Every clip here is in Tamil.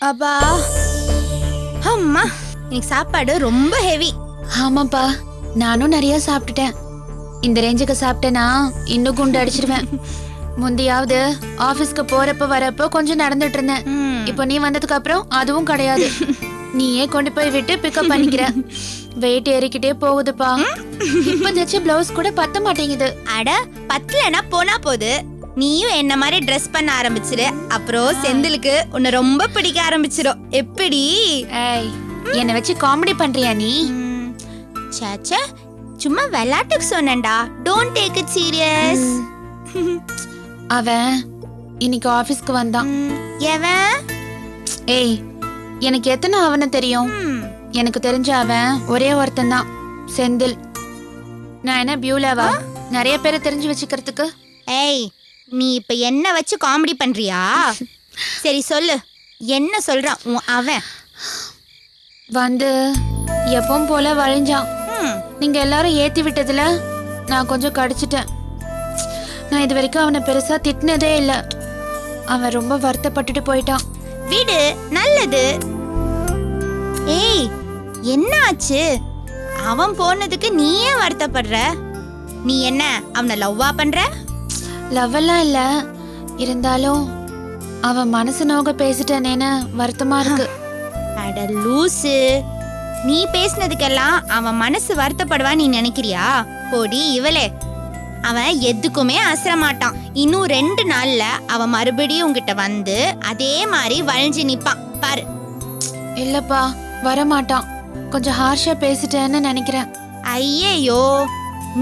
அப்பா அம்மா இன்னைக்கு சாப்பாடு ரொம்ப ஹெவி. ஆமாப்பா, நானும் நிறைய சாப்பிட்டுட்டேன். இந்த ரேஞ்சுக்கு சாப்பிட்டேனா இன்னும் குண்டு அடிச்சிருவேன். முந்தையாவது ஆபீஸ்க்கு போறப்ப வரப்போ கொஞ்சம் நடந்துட்டு இருந்தேன். இப்போ நீ வந்ததுக்கு அப்புறம் அதுவும் கிடையாது. நீயே கொண்டு போய் விட்டு பிக்கப் பண்ணிக்கிற. வெயிட் ஏறிக்கிட்டே போகுதுப்பா. இப்ப தச்ச பிளவுஸ் கூட பத்த மாட்டேங்குது. அட பத்தலனா போனா போது. நீயும் என்ன மாதிரி ட்ரெஸ் பண்ண ஆரம்பிச்சிரு. அப்புறம் செந்திலுக்கு உன்னை ரொம்ப பிடிக்க ஆரம்பிச்சிரும். எப்படி? ஏய், என்ன வச்சு காமெடி பண்றியா நீ? சாச்சா சும்மா விளையாட்டுக்கு சொன்னேன்டா. Don't take it serious. அவன் இன்னைக்கு ஆபீஸ்க்கு வந்தான். எவன்? ஏய், எனக்கு எத்தனை அவனை தெரியும்? எனக்கு தெரிஞ்ச அவன் ஒரே ஒருத்தன் தான், செந்தில். நான் என்ன பியூலாவா நிறைய பேரை தெரிஞ்சு வச்சுக்கிறதுக்கு? ஏய், நீ இப்ப என்ன வச்சு காமெடி பண்றியா? சரி சொல்லு, என்ன சொல்றான் உன் அவன்? வந்து எப்பவும் போல வழிஞ்சான். நீங்க எல்லாரும் ஏத்தி விட்டதுல நான் கொஞ்சம் கடிச்சிட்டேன். நான் இது வரைக்கும் அவனை பெருசா திட்டினதே இல்ல. அவன் ரொம்ப வருத்தப்பட்டுட்டு போயிட்டான். வீடு நல்லது. ஏய், என்ன ஆச்சு? அவன் போனதுக்கு நீ ஏன் வருத்தப்படுற? நீ என்ன அவனை லவ்வா பண்ற? லவ் எல்லாம் இல்ல, இருந்தாலும் அவன் மனசு நோக பேசிட்டேனேன்னு வருத்தமா இருக்கு. அட லூசு, நீ பேசினதுக்கெல்லாம் அவன் மனசு வருத்தப்படுவா நீ நினைக்கிறியா? போடி இவளே, அவன் எதுக்குமே அசர மாட்டான். இன்னும் 2 நாள்ல அவன் மறுபடியும் உங்ககிட்ட வந்து அதே மாதிரி வளைஞ்சு நிப்பான் பாரு. இல்லப்பா, வரமாட்டான். கொஞ்சம் ஹார்ஷா பேசிட்டேன்னு நினைக்கிறேன். ஐயையோ,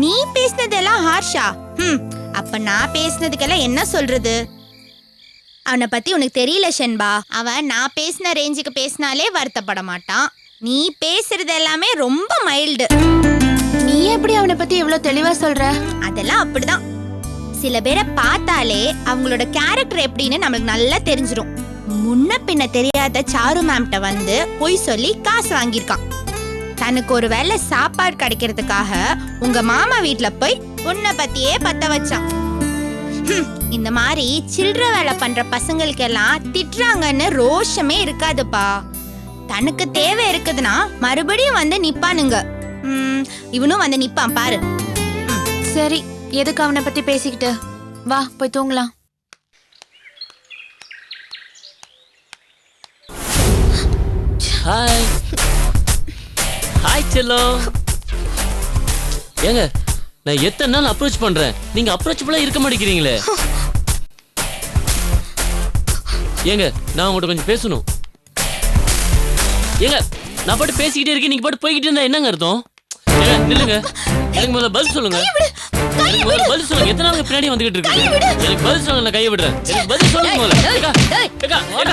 நீ பேசினதெல்லாம் ஹார்ஷா? அப்ப நான் பேசினதுக்கெல்லாம் என்ன சொல்றது? அவனை பத்தி உனக்கு தெரியல ஷென்பா. அவன் நான் பேசின ரேஞ்சுக்கு பேசினாலே வருத்தப்பட மாட்டான். நீ பேசுறது எல்லாமே ரொம்ப மைல்டு. நீ எப்படி அவனை பத்தி இவ்வளவு தெளிவா சொல்ற? அதெல்லாம் அப்படிதான். சில பேரை பார்த்தாலே அவங்களோட கேரக்டர் எப்படின்னு நம்மளுக்கு நல்லா தெரிஞ்சிரும். முன்ன பின்ன தெரியாத சாரு மேம்கிட்ட வந்து பொய் சொல்லி காசு வாங்கியிருக்கான். தனக்கு ஒரு வேளை சாப்பாடு கிடைக்கிறதுக்காக உங்க மாமா வீட்டுல போய் உன்னை பத்தியே பத்த வச்சான். இந்த மாதிரி சில்லற வேலை பண்ற பசங்களுக்கு எல்லாம் திட்டுறாங்கன்னு ரோஷமே இருக்காதுப்பா. தனக்கு தேவை இருக்குதுன்னா மறுபடியும் வந்து நிப்பானுங்க. இவனும் வந்து நிப்பான் பாரு. சரி, எதுக்கு அவனை பத்தி பேசிக்கிட்டு? வா போய் தூங்கலாம். Hi hi Cello. ஏங்க, நான் எத்தனை நாள் அப்ரோச் பண்றேன், நீங்க அப்ரோச்சபிளா இருக்க மாட்டேங்கிறீங்களே. ஏங்க, நான் உங்கள்கிட்ட கொஞ்சம் பேசணும். ஏங்க, நான் பாட்டு பேசிக்கிட்டே இருக்கேன், நீங்க பாட்டு போய்கிட்டு இருந்தா என்னங்க அர்த்தம்? ஏங்க நில்லுங்க, எனக்கு முதல்ல பதில் சொல்லுங்க. எனக்கு முதல்ல பதில் சொல்லுங்க. எத்தனை நாளுக்கு பின்னாடி வந்துகிட்டு இருக்கு? எனக்கு பதில் சொல்லுங்க, நான் கையை விடுறேன். எனக்கு பதில் சொல்லுங்க முதல்ல. ஏக்கா ஏக்கா ஓட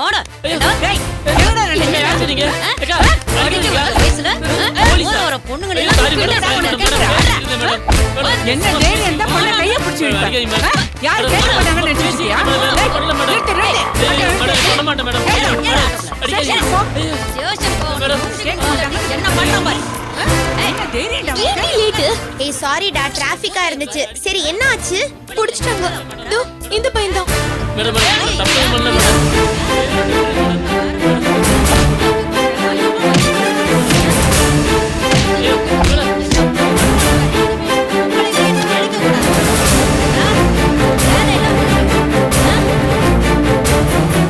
ஓட. டேய் என்னடா நினைச்சீங்க? ஏக்கா அடிக்கிறீங்க பேசுற? போலீஸ் வர பொண்ணுங்களே என்ன டேய் இந்த பொண்ண கைய பிடிச்சு இழுக்க. யார் கேட்க மாட்டாங்க நினைச்சியா? பண்ண மாட்டேன் மேடம். அடிக்கிறீங்க. என்ன பண்ண பாரு. ஏய் சாரிடா, டிராஃபிக்கா இருந்துச்சு. சரி என்ன ஆச்சு? புடிச்சிட்டாங்க. தோ இந்த பையன் தான். மேடம் தப்பே பண்ணல மேடம்.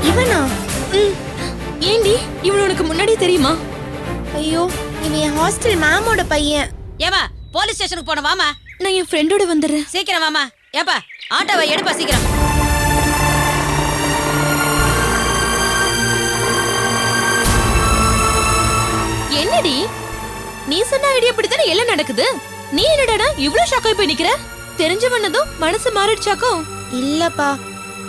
இவனா? ஏண்டி இவன் உனக்கு முன்னாடி தெரியுமா? ஐயோ, இவன் என் ஹாஸ்டல் மேமோட பையன். ஏமா போலீஸ் ஸ்டேஷனுக்கு போன வாமா. நான் என் ஃப்ரெண்டோட வந்துடுறேன். சீக்கிரம் வாமா. ஏப்பா ஆட்டோவை எடுப்பா சீக்கிரம். என்னடி நீ சொன்ன ஐடியா அப்படித்தானே எல்லாம் நடக்குது. நீ என்னடா இவ்ளோ ஷாக்காய் போய் நிக்கிற? தெரிஞ்சவனதும் மனசு மாறிடுச்சாக்கும்? இல்லப்பா,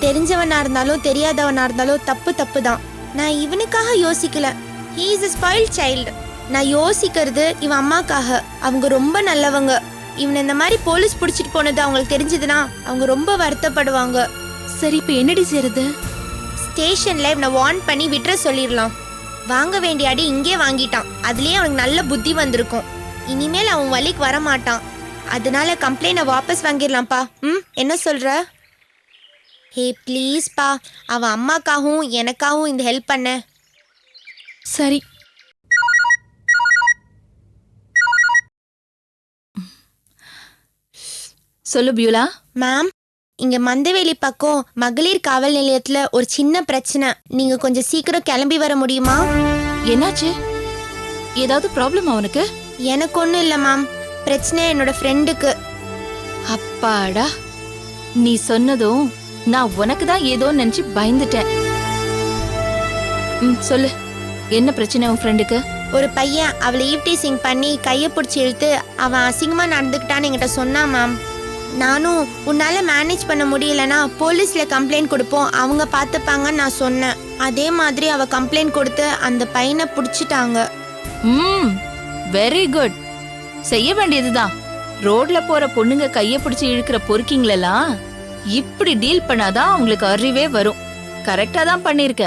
தெரிஞ்சவனா இருந்தாலும் தெரியாதவனா இருந்தாலும் தப்பு தப்பு தான். நான் இவனுக்காக யோசிக்கல. He is a spoiled child. நான் யோசிக்கிறது இவன் அம்மாக்காக. அவங்க ரொம்ப நல்லவங்க. இவனை இந்த மாதிரி போலீஸ் பிடிச்சிட்டு போனது அவங்களுக்கு தெரிஞ்சதுன்னா அவங்க ரொம்ப வருத்தப்படுவாங்க. சரி, இப்ப என்னடி செய்யறது? ஸ்டேஷன்ல இவனை வார்ன் பண்ணி விட்டுற சொல்லிடலாம். வாங்க வேண்டிய அடி இங்கே வாங்கிட்டான். அதுலயே அவனுக்கு நல்ல புத்தி வந்திருக்கும். இனிமேல் அவன் வழிக்கு வர மாட்டான். அதனால கம்ப்ளைண்ட வாபஸ் வாங்கிடலாம்ப்பா. என்ன சொல்ற? ஹே ப்ளீஸ் பா, அவ அம்மாக்காகவும் எனக்காகவும் இந்த ஹெல்ப் பண்ண. சரி. சொல்லு பியூலா. மேம், இங்க மந்தவேலி பக்கம் மகளிர் காவல் நிலையத்துல ஒரு சின்ன பிரச்சனை. நீங்க கொஞ்சம் சீக்கிரம் கிளம்பி வர முடியுமா? என்னாச்சு? ஏதாவது ப்ராப்ளம் அவனுக்கு? எனக்கு ஒன்றும் இல்லை மேம், பிரச்சனை என்னோட ஃப்ரெண்டுக்கு. அப்பாடா, நீ சொன்னதும் நான் உனக்கு தான் ஏதோ நினைச்சு பயந்துட்டேன். சொல்லு, என்ன பிரச்சனை உன் ஃப்ரெண்டுக்கு? ஒரு பையன் அவளை ஈவ்டீசிங் பண்ணி கையை பிடிச்சி இழுத்து அவன் அசிங்கமா நடந்துக்கிட்டான்னு என்கிட்ட சொன்னான் மேம். நானும் உன்னால மேனேஜ் பண்ண முடியலன்னா போலீஸ்ல கம்ப்ளைண்ட் கொடுப்போம், அவங்க பார்த்துப்பாங்கன்னு நான் சொன்னேன். அதே மாதிரி அவ கம்ப்ளைண்ட் கொடுத்து அந்த பையனை பிடிச்சிட்டாங்க. Very good. செய்ய வேண்டியதுதான். ரோட்ல போற பொண்ணுங்க கைய பிடிச்சு இழுக்கிற பொறுக்கிங்களெல்லாம் இப்படி டீல் பண்ணாதான் அவங்களுக்கு அறிவே வரும். கரெக்டா தான் பண்ணிருக்க.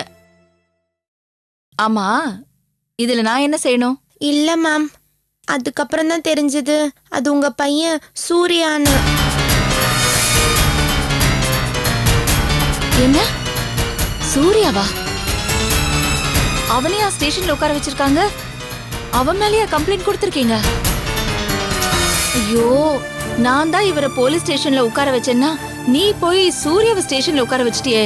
ஆமா, இதுல நான் என்ன செய்யணும்? இல்ல மேம், அதுக்கப்புறம் தான் தெரிஞ்சது அது உங்க பையன் சூர்யான்னு. என்ன? சூர்யாவா? அவனையா ஸ்டேஷன்ல உட்கார வச்சிருக்காங்க? அவன் மேலயா கம்ப்ளைண்ட் கொடுத்திருக்கீங்க? ஐயோ, நான் தான் இவரை போலீஸ் ஸ்டேஷன்ல உட்கார வச்சேன்னா நீ போய் சூர்யாவை ஸ்டேஷன்ல உட்கார வச்சிட்டியே.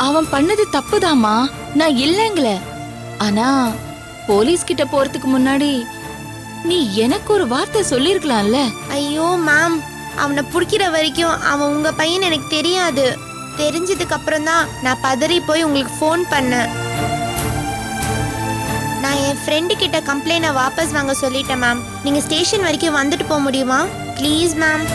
அவன் பண்ணது தப்புதாமா, நான் இல்லைங்கள. ஆனா போலீஸ் கிட்ட போறதுக்கு முன்னாடி நீ எனக்கு ஒரு வார்த்தை சொல்லிருக்கலாம்ல. ஐயோ மேம், அவனை பிடிக்கிற வரைக்கும் அவன் உங்க பையன் எனக்கு தெரியாது. தெரிஞ்சதுக்கு அப்புறம் தான் நான் பதறி போய் உங்களுக்கு ஃபோன் பண்ணேன். நான் என் ஃப்ரெண்டு கிட்ட கம்ப்ளைண்ட்டை வாபஸ் வாங்க சொல்லிட்டேன் மேம். நீங்க ஸ்டேஷன் வரைக்கும் வந்துட்டு போக முடியுமா ப்ளீஸ் மேம்?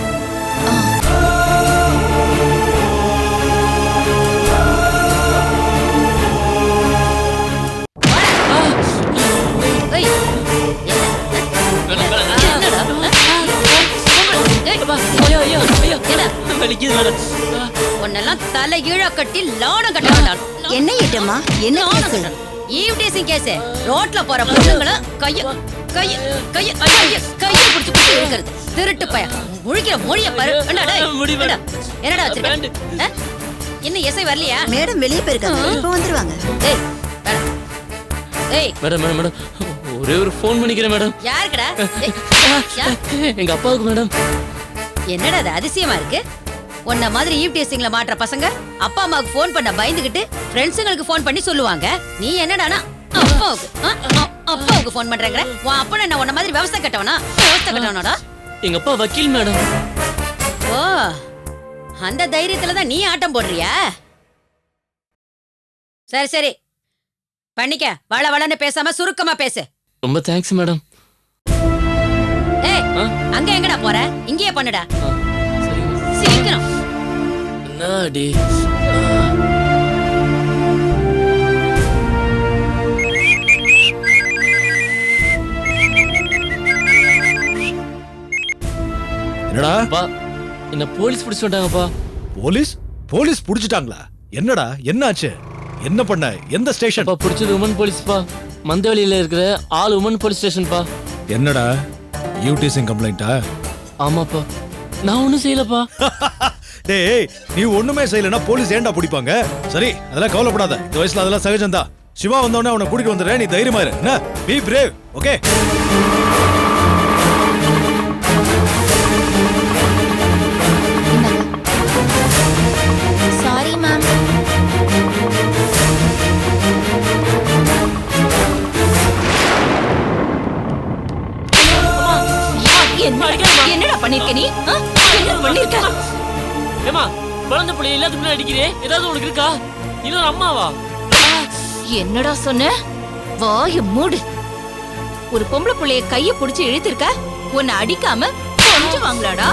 உன்னெல்லாம் தலை ஈழ கட்டி லாடம் கட்ட வேண்டாம். என்ன ஏட்டம்மா? என்ன கேஸ்? Eve teasing case. ரோட்ல போற பொண்ணுங்கள கைய கைய கைய கைய கைய பிடிச்சு பிடிச்சு இழுக்கிறது. திருட்டு பையன் முழிக்கிற மொழிய பாரு. என்னடா வச்சிருக்க? என்ன எஸ்ஐ வரலையா? மேடம் வெளியே போயிருக்காங்க, இப்போ வந்துருவாங்க. ஏய் ஏய் மேடம் மேடம் மேடம், ஒரே ஒரு ஃபோன் பண்ணிக்கிறேன் மேடம். யாருக்குடா? எங்க அப்பாவுக்கு மேடம். என்னடா அது அதிசயமா இருக்கு? உன்ன மாதிரி ஈவ்டீசிங்ல மாட்ற பசங்க அப்பா அம்மாவுக்கு ஃபோன் பண்ண பயந்துகிட்டு ஃப்ரெண்ட்ஸுங்களுக்கு ஃபோன் பண்ணி சொல்லுவாங்க. நீ என்னடானா அப்பாவுக்கு ஃபோன் பண்றேங்கற? உன் அப்பா என்ன உன்ன மாதிரி விவசாய கட்டவனாடா? எங்க அப்பா வக்கீல் மேடம். ஓ, அந்த தைரியத்துல தான் நீ ஆட்டம் போடுறியா? சரி சரி பண்ணிக்க. வள வளன்னு பேசாம சுருக்கமா பேசு. ரொம்ப தேங்க்ஸ் மேடம். ஏய், அங்க எங்கடா போற? இங்கேயே பண்ணுடா. சரிங்க. சீக்கிரம். என்னடி? என்னடா? அப்பா, என்ன போலீஸ் பிடிச்சு வந்துட்டாங்கப்பா. போலீஸ்? போலீஸ் புடிச்சிட்டாங்களா? என்னடா, என்னாச்சு? என்ன பண்ண? எந்த ஸ்டேஷன்? அப்பா, பிடிச்சது உமன் போலீஸ்ப்பா. மந்தவெளியில இருக்கிற ஆல் உமன் போலீஸ் ஸ்டேஷன்ப்பா. என்னடா, ஈவ்டீசிங் கம்ப்ளைண்டா? ஆமாப்பா, நான் ஒன்றும் செய்யலப்பா. டேய், நீ ஒண்ணுமே செய்யலனா போலீஸ் ஏன்டா பிடிப்பாங்க? சரி, அதெல்லாம் கவலைப்படாத. இந்த வயசுல அதெல்லாம் சகஜம்தான். சிவா வந்தவொடனே அவனை கூட்டிட்டு வந்துடுறேன், நீ தைரியமா இரு. என்ன? பீ பிரேவ், ஓகே? Sorry ma'am. என்னடா பண்ணிருக்க நீ? என்ன பண்ணிருக்க? ஏமா, குழந்தை பிள்ளை எல்லாத்துக்கும் அடிக்கிறே, ஏதாவது உனக்கு இருக்கா? இன்னொரு அம்மாவா? என்னடா சொன்ன? வாய மூடு. ஒரு பொம்பளை புள்ளைய கைய புடிச்சு இழுத்திருக்க, உன்னை அடிக்காம கொஞ்சம் வாங்கலாடா.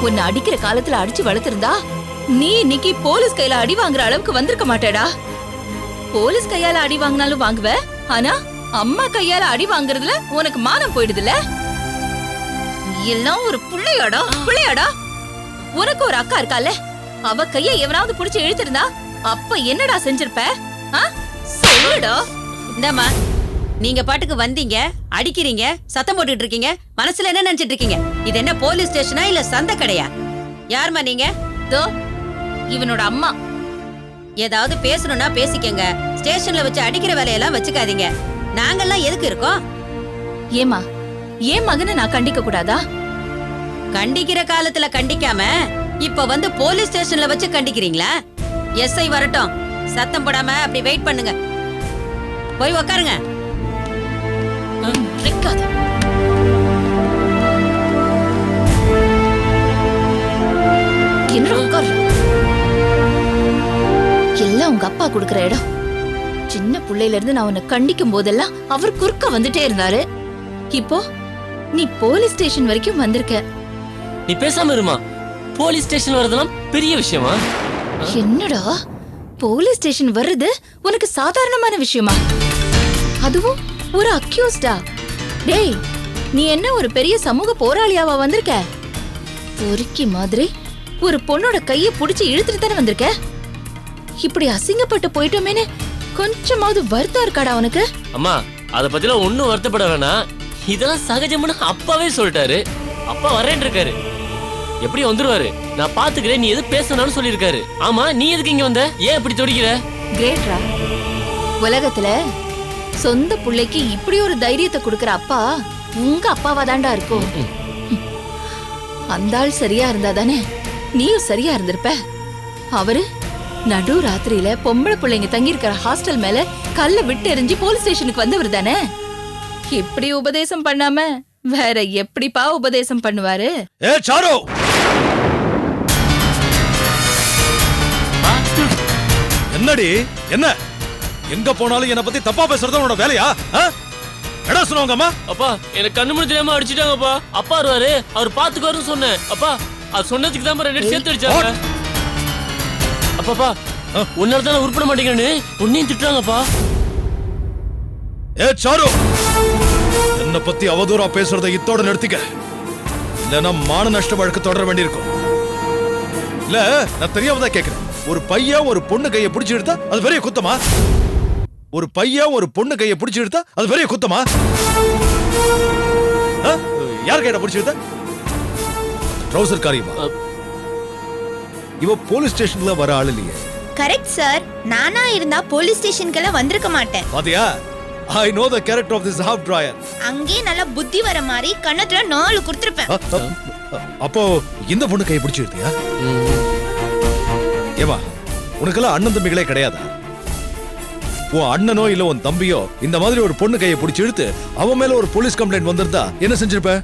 உன்னை அடிக்கிற காலத்துல அடிச்சு வளர்த்திருந்தா நீ இன்னைக்கு போலீஸ் கையில அடி வாங்குற அளவுக்கு வந்திருக்க மாட்டேடா. போலீஸ் கையால அடி வாங்கினாலும் வாங்குவ, ஆனா அம்மா கையால அடி வாங்குறதுல உனக்கு மானம் போயிடுதுல. எல்லாம் ஒரு புள்ளையாடா, புள்ளையாடா. உனக்கு ஒரு அக்கா இருக்கால, அவ கைய எவனாவது புடிச்சு இழுத்திருந்தா அப்ப என்னடா செஞ்சிருப்ப? சொல்லுடா. இந்தம்மா, நீங்க பாட்டுக்கு வந்தீங்க, அடிக்கிறீங்க, சத்தம் போட்டுட்டு இருக்கீங்க. மனசுல என்ன நினைச்சிட்டு இருக்கீங்க? இது என்ன போலீஸ் ஸ்டேஷனா இல்ல சந்தை கடையா? யாருமா நீங்க? தோ இவனோட அம்மா. ஏதாவது பேசணும்னா பேசிக்கங்க. ஸ்டேஷன்ல வச்சு அடிக்கிற வேலையெல்லாம் வச்சுக்காதீங்க. நாங்கெல்லாம் எதுக்கு இருக்கோம்? ஏமா ஏன் மகனை நான் கண்டிக்க கூடாதா? கண்டிக்கிற காலத்துல கண்டிக்காம இப்ப வந்து போலீஸ் ஸ்டேஷன்ல வச்சு கண்டிக்கிறீங்களா? எஸ்ஐ வரட்டும், சத்தம் போடாம அப்படி வெயிட் பண்ணுங்க. போய் உக்காருங்க. நிக்காத. என்ன உட்கார். எல்லாம் உங்க அப்பா கொடுக்கிற இடம். சின்ன புள்ளையில இருந்து நான் உன்னை கண்டிக்கும் போதெல்லாம் அவர் குறுக்க வந்துட்டே இருந்தாரு. இப்போ நீ போலீஸ் ஸ்டேஷன் வரைக்கும் வந்திருக்க. நீ பேசாம இருமா. போலீஸ் ஸ்டேஷன் வரதெல்லாம் பெரிய விஷயமா? என்னடா போலீஸ் ஸ்டேஷன் வர்றது உனக்கு சாதாரணமான விஷயமா? அதுவும் ஒரு அக்யூஸ்டா? டேய், நீ என்ன ஒரு பெரிய சமூக போராளியாவா வந்திருக்க? பொறுக்கி மாதிரி ஒரு பொண்ணோட கைய புடிச்சு இழுத்துட்டு தானே வந்திருக்க. இப்படி அசிங்கப்பட்டு போயிட்டோமேனு கொஞ்சமாவது வருத்தம் இருக்காடா உனக்கு? அம்மா, அத பத்திலாம் ஒண்ணும் வருத்தப்பட வேணாம். இதெல்லாம் சகஜம்னு அப்பாவே சொல்லிட்டாரு. அப்பா வரேன் இருக்காரு. எப்படி வந்துருவாரு, நான் பாத்துக்கிறேன், நீ எது பேசணும்னு சொல்லிருக்காரு. ஆமா, நீ எதுக்கு இங்க வந்த? ஏன் இப்படி துடிக்கிற? கிரேட்ரா. உலகத்துல சொந்த புள்ளைக்கு இப்படி ஒரு தைரியத்தை கொடுக்கற அப்பா உங்க அப்பாவா தாண்டா இருக்கும். அந்த ஆள் சரியா இருந்தா தானே நீயும் சரியா இருந்திருப்ப. அவரு நடு ராத்திரியில பொம்பளை பிள்ளைங்க தங்கி இருக்கிற ஹாஸ்டல் மேல கல்ல விட்டு எறிஞ்சு போலீஸ் ஸ்டேஷனுக்கு வந்தவர் தானே. இப்படி உபதேசம் பண்ணாம வேற எப்படிப்பா உபதேசம் பண்ணுவாரு? ஏ சாரு, என்னடி என்ன? எங்க போனாலும் என்ன பத்தி தப்பா பேசுறது உன்னோட வேலையா? என்ன சொன்னாங்க அம்மா? அப்பா, எனக்கு கண்ணு முடி தெரியாம அடிச்சிட்டாங்கப்பா. அப்பா வருவாரு, அவர் பாத்துக்குவாருன்னு சொன்னேன். அப்பா, அது சொன்னதுக்கு தான் ரெண்டு சேர்த்து அடிச்சாங்க. அப்பாப்பா, உன்னால தான் உருப்பட மாட்டேங்கிறேன்னு உன்னையும் திட்டுறாங்கப்பா. ஏ சாரு, என்ன பத்தி அவதூறா பேசுறதை இத்தோட நிறுத்திக்க. இல்லன்னா மான நஷ்ட வழக்கு தொடர வேண்டியிருக்கும். இல்ல, நான் தெரியாம தான் கேக்குறேன். ஒரு பையன் ஒரு பொண்ணு கையை பிடிச்சு எடுத்தா அது பெரிய குத்தமா? ஒரு பையன் ஒரு பொண்ணு கையை பிடிச்சு எடுத்தா அது பெரிய குத்தமா? யார் கையில பிடிச்சு எடுத்தா? ட்ரௌசர் காரியமா? இவ போலீஸ் ஸ்டேஷன்ல வர ஆள் இல்லையே. Correct sir. நானா இருந்தா போலீஸ் ஸ்டேஷனுக்கெல்லாம் வந்திருக்க மாட்டேன். பாத்தியா? I know the character of this half dryer. அங்கே நல்லா புத்தி வர மாதிரி கண்ணத்துல 4 குடுத்திருப்பேன். அப்போ இந்த பொண்ணு கையை பிடிச்சு எடுத்தியா? ஏமா, உனக்கெல்லாம் அண்ணன் தம்பிகளே கிடையாதா? உன் அண்ணனோ இல்ல உன் தம்பியோ இந்த மாதிரி ஒரு பொண்ணு கையை பிடிச்சு எடுத்து அவன் மேல ஒரு போலீஸ் கம்ப்ளைண்ட் வந்திருந்தா என்ன செஞ்சிருப்ப?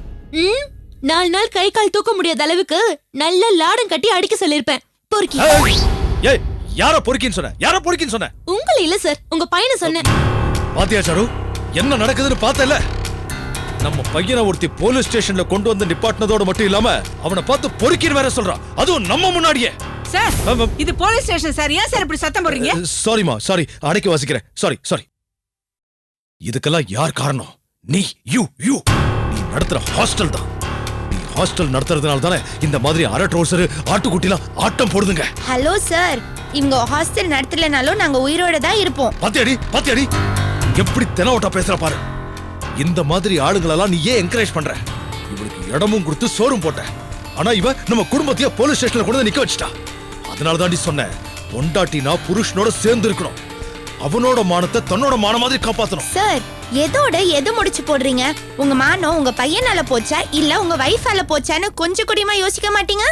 4 நாள் கை கால் தூக்க முடியாத அளவுக்கு நல்ல லாடம் கட்டி அடிக்க சொல்லிருப்பேன். பொறுக்கி. ஏய், யார பொறுக்கின்னு சொன்ன? யார பொறுக்கின்னு சொன்ன? உங்களை இல்ல சார், உங்க பையனை சொன்னேன். பாத்தியா சாரு, என்ன நடக்குதுன்னு பார்த்தல? நம்ம பையனை ஒருத்தி போலீஸ் ஸ்டேஷன்ல கொண்டு வந்து நிப்பாட்டினதோட மட்டும் இல்லாம அவனை பார்த்து பொறுக்கின்னு வேற சொல்றான். அதுவும் நம்ம முன்னாடியே. சார், இது போலீஸ் ஸ்டேஷன் சார். ஏன் சார் இப்படி சத்தம் போடுறீங்க? சாரிமா, சாரி, அடக்கி வாசிக்கிறேன். சாரி. இதுக்கெல்லாம் யார் காரணம்? நீ நடத்துற ஹாஸ்டல் தான். நீ ஹாஸ்டல் நடத்துறதுனால தானே இந்த மாதிரி அரை ட்ரௌசர் ஆட்டுக்குட்டிலாம் ஆட்டம் போடுதுங்க. ஹலோ சார், இவங்க ஹாஸ்டல் நடத்தலனாலும் நாங்க உயிரோட தான் இருப்போம். பாத்தியாடி எப்படி தெனவட்டா பேசுற பாரு. இந்த மாதிரி ஆளுங்களெல்லாம் நீ ஏன் என்கரேஜ் பண்ற? இவளுக்கு இடமும் கொடுத்து சோறும் போட்ட. ஆனா இவ நம்ம குடும்பத்தையே போலீஸ் ஸ்டேஷன்ல கொண்டு வந்து நிக்க வச்சிட்டா. அதனால தாண்டி சொன்னேன், பொண்டாட்டினா புருஷனோட சேர்ந்து இருக்கணும். அவனோட மானத்தை தன்னோட மான மாதிரி காப்பாத்தணும். சார், எதோட எது முடிச்சு போடுறீங்க? உங்க மானம் உங்க பையனால போச்சா இல்ல உங்க வைஃபால போச்சான்னு கொஞ்சம் கூடமா யோசிக்க மாட்டீங்க?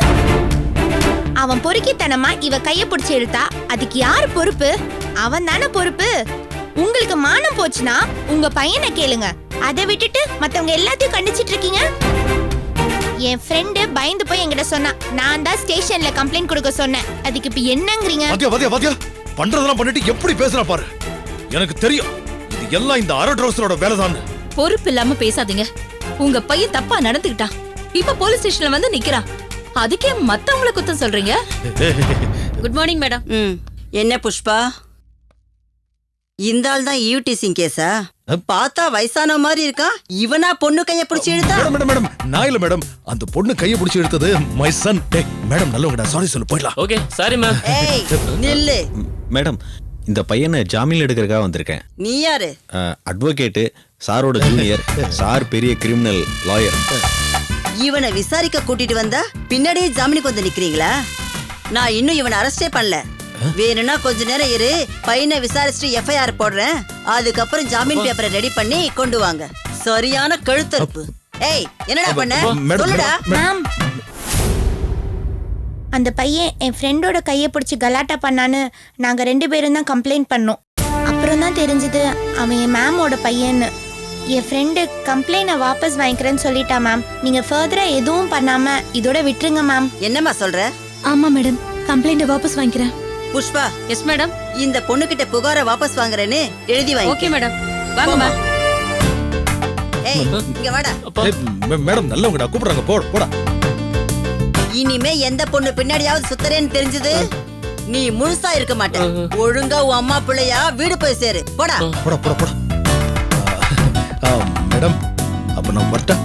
அவன் பொறுக்கித்தனமா இவ கைய பிடிச்சு இழுத்தா அதுக்கு யார் பொறுப்பு? அவன் தானே பொறுப்பு. உங்களுக்கு மானம் போச்சுன்னா உங்க பையனை கேளுங்க. அதை விட்டுட்டு மத்தவங்க எல்லாத்தையும் கண்டிச்சிட்டு இருக்கீங்க. என் ஃப்ரெண்டு பயந்து போய் என்கிட்ட சொன்னா, நான் தான் ஸ்டேஷன்ல கம்ப்ளைண்ட் கொடுக்க சொன்னேன். அதுக்கு இப்ப என்னங்கறீங்க? பாத்தியா பண்றதெல்லாம் பண்ணிட்டு எப்படி பேசுற பாரு. எனக்கு தெரியும் இது எல்லாம் இந்த அரை ட்ரௌசரோட வேலை தான். பொறுப்பு இல்லாம பேசாதீங்க. உங்க பையன் தப்பா நடந்துக்கிட்டான். இப்ப போலீஸ் ஸ்டேஷன்ல வந்து நிக்கிறான். அதுக்கே மத்தவங்கள குத்தம் சொல்றீங்க? Good morning madam. என்ன புஷ்பா, இந்த ஆள் தான் ஈவ்டீசிங் கேஸா? பார்த்தா வயசான மாதிரி இருக்கா. இவனா பொண்ணு கைய பிடிச்சு இழுத்தா? மேடம், நான் இல்ல மேடம். அந்த பொண்ணு கையை பிடிச்சு எடுத்தது மை சன். மேடம் நல்லவங்கடா, சாரி சொல்லு, போயிடலாம். Okay, sorry ma'am. ஏய் நில்லு. மேடம், இந்த பையனை ஜாமீன் எடுக்கிறதுக்காக வந்திருக்கேன். நீ யாரு? அட்வொகேட்டு, சாரோட ஜூனியர். சார் பெரிய கிரிமினல் லாயர். இவனை விசாரிக்க கூட்டிட்டு வந்தா பின்னாடியே ஜாமீனுக்கு வந்து நிக்கிறீங்களா? நான் இன்னும் இவனை அரெஸ்டே பண்ணல. வேணும்னா கொஞ்ச நேரம் இரு, பையனை விசாரிச்சுட்டு எஃப்ஐஆர் போடுறேன். அதுக்கப்புறம் ஜாமீன் பேப்பரை ரெடி பண்ணி கொண்டு வாங்க. சரியான கழுத்தறுப்பு. ஏய், என்னடா பண்ண சொல்லுடா. மேம், அந்த பையன் என் ஃப்ரெண்டோட கையை பிடிச்சி கலாட்டா பண்ணான்னு நாங்க 2 பேரும் தான் கம்ப்ளைண்ட் பண்ணோம். அப்புறம் தான் தெரிஞ்சது அவன் என் மேமோட பையன்னு. என் ஃப்ரெண்டு கம்ப்ளைண்ட்டை வாபஸ் வாங்கிக்கிறேன்னு சொல்லிட்டா மேம். நீங்க ஃபர்தரா எதுவும் பண்ணாம இதோட விட்டுருங்க மேம். என்னம்மா சொல்ற? ஆமா மேடம், கம்ப்ளைண்ட வாபஸ் வாங்கிக்கிறேன். Pushpa, yes madam. இந்த பொண்ணுகிட்ட புகாரை வாபஸ் வாங்குறேன்னு எழுதி வாங்கி. ஓகே மேடம், வாங்கம்மா. ஏய், இங்க வாடா. மேடம் நல்லவங்கடா, கூப்பிடுறாங்க. போடா. இனிமே எந்த பொண்ணு பின்னாடியாவது சுத்தரேன்னு தெரிஞ்சது நீ முழுசா இருக்க மாட்ட. ஒழுங்கா உன் அம்மா பிள்ளையா வீடு போய் சேரு. போடா. மேடம், அப்ப நான் வரட்டேன்.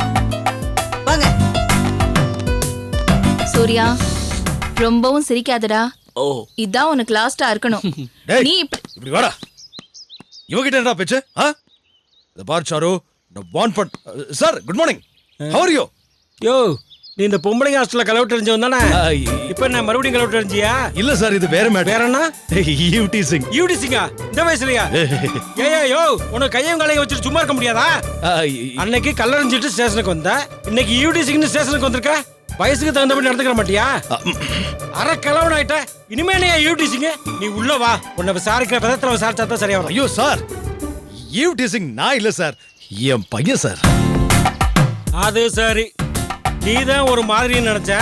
வாங்க. சூர்யா, ரொம்பவும் சிரிக்காதடா. ஓ, இதான் உனக்கு லாஸ்டா இருக்கணும். டேய், நீ இப்படி வாடா. இவகிட்ட என்னடா பேச்சு? இத பார் சாரு, நான் வான் பட். Sir, good morning. How are you? யோ, நீ இந்த பொம்பளைங்க ஹாஸ்டல்ல கலவட்டு எரிஞ்சவன் தானே? இப்ப நான் மறுபடியும் கலவட்டு எரிஞ்சியா? இல்ல சார், இது வேற மேட்டர். வேற என்ன? யூடிசிங். யூடிசிங்கா? இந்த வயசுலயா? யோ, உனக்கு கையும் காலையும் வச்சுட்டு சும்மா இருக்க முடியாதா? அன்னைக்கு கல்லறிஞ்சிட்டு ஸ்டேஷனுக்கு வந்த, இன்னைக்கு யூடிசிங்னு ஸ்டேஷனுக்கு வந்திருக்க. வயசுக்கு தகுந்தபடி நடந்துக்கிற மாட்டியா? அரை கிழவன் ஆயிட்ட. இனிமே நீ யூடிசிங்க? நீ உள்ள வா, உன்னை விசாரிக்கிற விதத்துல விசாரிச்சா தான் சரியா வரும். ஐயோ சார், யூடிசிங் நான் இல்ல சார், என் பையன் சார். அது சரி, நீதான் ஒரு மாதிரி நினைச்ச.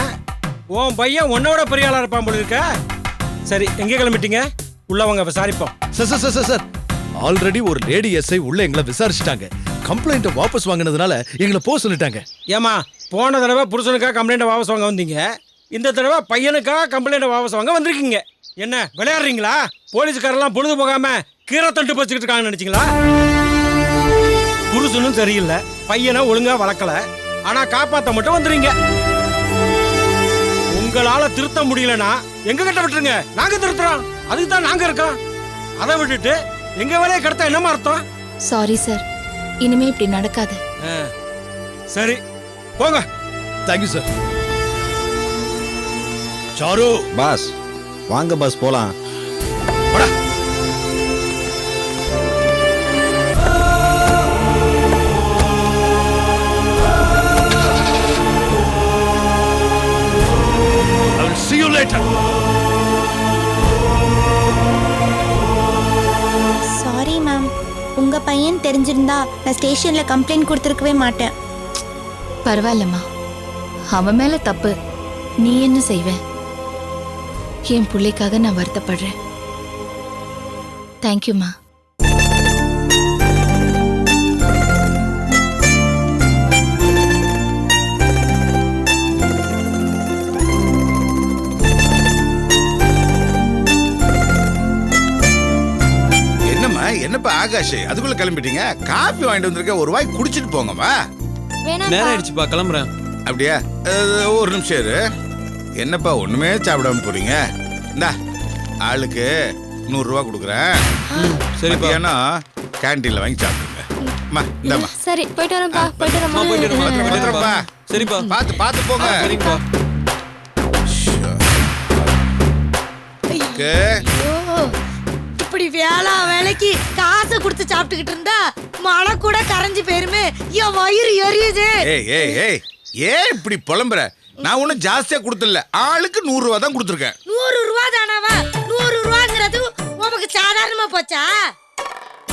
உன் பையன் உன்னோட பெரிய ஆளா இருப்பான் போல இருக்க. சரி, எங்க கிளம்பிட்டீங்க? உள்ள வாங்க, விசாரிப்போம். சார், ஆல்ரெடி ஒரு லேடி எஸ்ஐ உள்ள எங்களை விசாரிச்சுட்டாங்க. கம்ப்ளைண்ட்டை வாபஸ் வாங்கினதுனால எங்களை போக சொல்லிட்டாங்க. ஏமா, போன தடவை புருஷனுக்காக கம்ப்ளைண்ட்டை வாபஸ் வாங்க வந்தீங்க, இந்த தடவை பையனுக்காக கம்ப்ளைண்ட்டை வாபஸ் வாங்க வந்திருக்கீங்க. என்ன விளையாடுறீங்களா? போலீஸ்காரெல்லாம் பொழுது போகாம கீரை தண்டு பச்சுக்கிட்டு இருக்காங்கன்னு நினைச்சீங்களா? புருஷனும் சரியில்லை, பையனை ஒழுங்கா வளர்க்கல, ஆனா காப்பாத்த மட்டும் வந்துறீங்க. உங்களால திருத்த முடியலனா எங்க கிட்ட விட்டுருங்க, நாங்க திருத்துறோம். அதுக்கு தான் நாங்க இருக்கோம். அதை விட்டுட்டு எங்க வேலையை கடத்த என்னமா அர்த்தம்? சாரி சார், இனிமே இப்படி நடக்காது. சரி, போங்க. Thank you sir. சாரு பாஸ், வாங்க பாஸ், போலாம். See you later. Sorry ma'am, உங்க பையன் தெரிஞ்சிருந்தா நான் ஸ்டேஷன்ல கம்ப்ளைண்ட் கொடுத்துருக்கவே மாட்டேன். பரவாயில்லம்மா, அவன் மேல தப்பு. நீ என்ன செய்வ? என் பிள்ளைக்காக நான் வருத்தப்படுறேன். தேங்க்யூம்மா. என்னப்பா ஆகாஷ், அதுக்குள்ள கிளம்பிட்டீங்க? காபி வாங்கிட்டு வந்திருக்க, ஒரு வாய் குடிச்சிட்டு போங்கம்மா. நேரம் ஆயிடுச்சுப்பா, கிளம்புறேன். அப்படியா? ஒரு நிமிஷம் இரு. என்னப்பா ஒண்ணுமே சாப்பிடாம போறீங்க? இந்தா, ஆளுக்கு 100 ரூபா கொடுக்குறேன். சரிப்பா, ஏன்னா கேண்டீன்ல வாங்கி சாப்பிடுங்க. இந்தாம்மா. சரி, போயிட்டு வரேன்ப்பா. போயிட்டு வரேன்ப்பா. சரிப்பா, பார்த்து போங்க. சரிப்பா. இப்படி வேலைக்கு காசை கொடுத்து சாப்பிட்டுக்கிட்டு இருந்தா மழை கூட கரைஞ்சு போயிருமே. என் வயிறு எரியுது. ஏன் இப்படி புலம்புற? நான் ஒன்னும் ஜாஸ்தியா கொடுத்துல, ஆளுக்கு 100 ரூபா தான் கொடுத்துருக்கேன். 100 ரூபா தானாவா? 100 ரூபாங்கிறது உனக்கு சாதாரணமா போச்சா?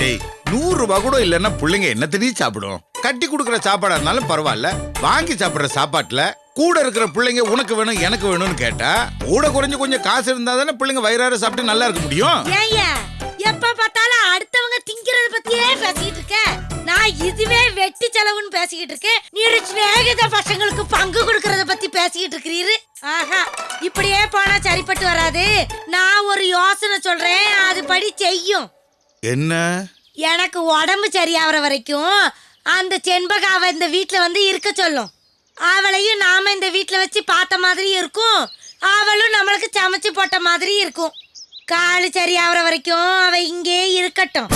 100 ரூபா கூட இல்லன்னா பிள்ளைங்க என்ன தெரியும் சாப்பிடும்? கட்டி கொடுக்குற சாப்பாடா இருந்தாலும் பரவாயில்ல, வாங்கி சாப்பிடுற சாப்பாட்டுல கூட இருக்கிற பிள்ளைங்க உனக்கு வேணும் எனக்கு வேணும்னு கேட்டா கூட குறைஞ்சு கொஞ்சம் காசு இருந்தா தானே பிள்ளைங்க வயிறார சாப்பிட்டு நல்லா இருக்க முடியும். எப்ப பார்த்தாலும் அடுத்தவங்க திங்கிறத பத்தியே பேசிக்கிட்டு இருக்க. நான் இதுவே வெட்டி செலவுன்னு பேசிக்கிட்டு இருக்கேன். நீ சிநேகித பசங்களுக்கு பங்கு கொடுக்கறத பத்தி பேசிக்கிட்டு இருக்கிறீரு. ஆஹா, இப்படியே போனா சரிப்பட்டு வராது. நான் ஒரு யோசனை சொல்றேன், அது படி செய்யும். என்ன? எனக்கு உடம்பு சரியாகிற வரைக்கும் அந்த செண்பகாவை இந்த வீட்டுல வந்து இருக்க சொல்லும். அவளையும் நாம இந்த வீட்டுல வச்சு பார்த்த மாதிரி இருக்கும், அவளும் நம்மளுக்கு சமைச்சு போட்ட மாதிரி இருக்கும். காலு சரியாகிற வரைக்கும் அவ இங்கே இருக்கட்டும்.